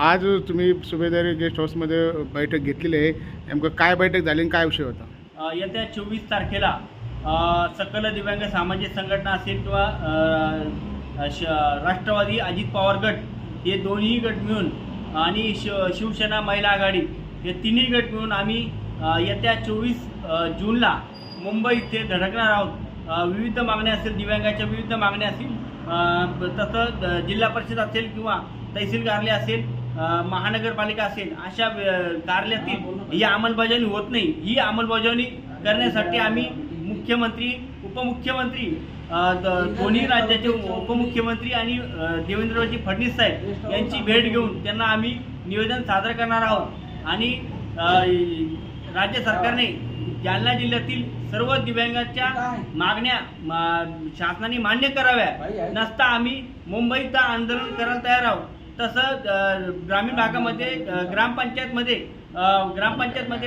आज तुम्ही सुभेदारी गेस्ट हाऊसमध्ये बैठक घेतलेली आहे. नेमकं काय बैठक झाली आणि काय विषय होता? येत्या 24 तारखेला सकल दिव्यांग सामाजिक संघटना असेल किंवा राष्ट्रवादी अजित पवार गट हे दोन्ही गट मिळून आणि शिवसेना महिला आघाडी हे तिन्ही गट मिळून आम्ही येत्या 24 जूनला मुंबई इथे धडकणार आहोत. विविध मागण्या असेल, दिव्यांगाच्या विविध मागण्या असतील, तसं जिल्हा परिषद असेल किंवा तहसील कार्यालय असेल, महानगरपालिका असेल, अशा कार्यालयातील ही अंमलबजावणी होत नाही. ही अंमलबजावणी करण्यासाठी आम्ही मुख्यमंत्री, उपमुख्यमंत्री, दोन्ही राज्याचे उपमुख्यमंत्री आणि देवेंद्रजी फडणवीस साहेब यांची भेट घेऊन त्यांना आम्ही निवेदन सादर करणार आहोत. आणि राज्य सरकारने जालना जिल्ह्यातील सर्व दिव्यांगाच्या मागण्या शासनाने मान्य कराव्या, नसता आम्ही मुंबईत आंदोलन करायला तयार आहोत. तसं ग्रामीण भागामध्ये ग्रामपंचायतमध्ये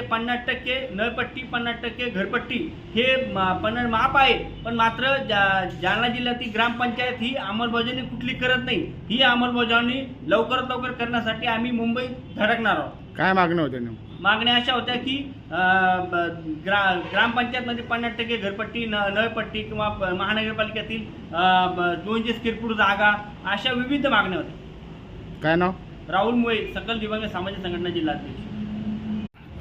50% नळपट्टी, 50% घरपट्टी हे माफ आहे, पण मात्र जालना जिल्ह्यातील ग्रामपंचायत ही अंमलबजावणी कुठली करत नाही. ही अंमलबजावणी लवकरात लवकर करण्यासाठी आम्ही मुंबईत धडकणार आहोत. काय मागण्या होत्या? मागण्या अशा होत्या की ग्रामपंचायतमध्ये 50% घरपट्टी, नळपट्टी किंवा महानगरपालिकेतील 200 स्क्वेअर फूट जागा, अशा विविध मागण्या होत्या. काय नाव? राहुल मुळे, सकल दिव्यांग सामाजिक संघटना जिल्हाध्यक्ष.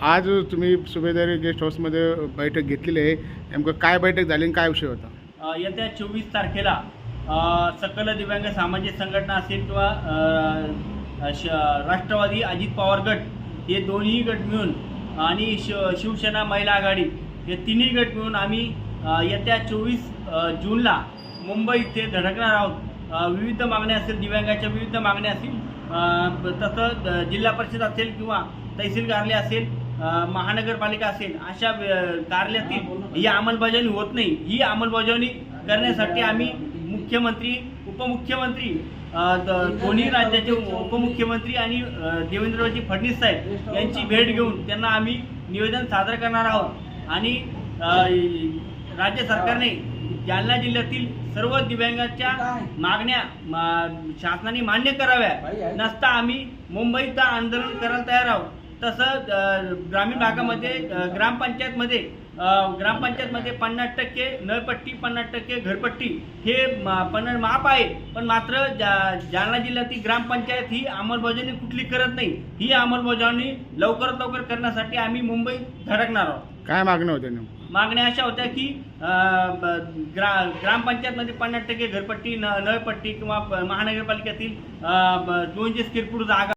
आज तुम्ही सुभेदारी गेस्ट हाऊसमध्ये बैठक घेतलेली आहे. नेमकं काय बैठक झाली आणि काय विषय होता? येत्या 24 तारखेला सकल दिव्यांग सामाजिक संघटना असेल किंवा राष्ट्रवादी अजित पवार गट हे दोन्ही गट मिळून आणि शिवसेना महिला आघाडी हे तिन्ही गट मिळून आम्ही येत्या 24 जूनला मुंबई इथे धडकणार आहोत. विविध मागण्या असेल, दिव्यांगाच्या विविध मागण्या असतील, तसं जिल्हा परिषद असेल किंवा तहसील कार्यालय असेल, महानगरपालिका असेल, अशा कार्यालयातील ही अंमलबजावणी होत नाही. ही अंमलबजावणी करण्यासाठी आम्ही मुख्यमंत्री, उपमुख्यमंत्री, दोन्ही राज्याचे उपमुख्यमंत्री आणि देवेंद्रजी फडणवीस साहेब यांची भेट घेऊन त्यांना आम्ही निवेदन सादर करणार आहोत. आणि राज्य सरकारने जालना जिल्ह्यातील सर्व दिव्यांगाच्या मागण्या शासनाने मान्य कराव्या, नसता आम्ही मुंबईत आंदोलन करायला तयार आहोत. तसं ग्रामीण भागामध्ये ग्रामपंचायतमध्ये 50% नळपट्टी, 50% घरपट्टी हे माफ आहे, पण मात्र जालना जिल्ह्यातील ग्रामपंचायत ही अंमलबजावणी कुठली करत नाही. ही अंमलबजावणी लवकरात लवकर करण्यासाठी आम्ही मुंबईत धडकणार आहोत. काय मागण्या होत्या? मागण्या अशा होत्या की ग्रामपंचायतमध्ये 50% घरपट्टी, नळपट्टी किंवा महानगरपालिकेतील 200 स्क्वेअर फूट जागा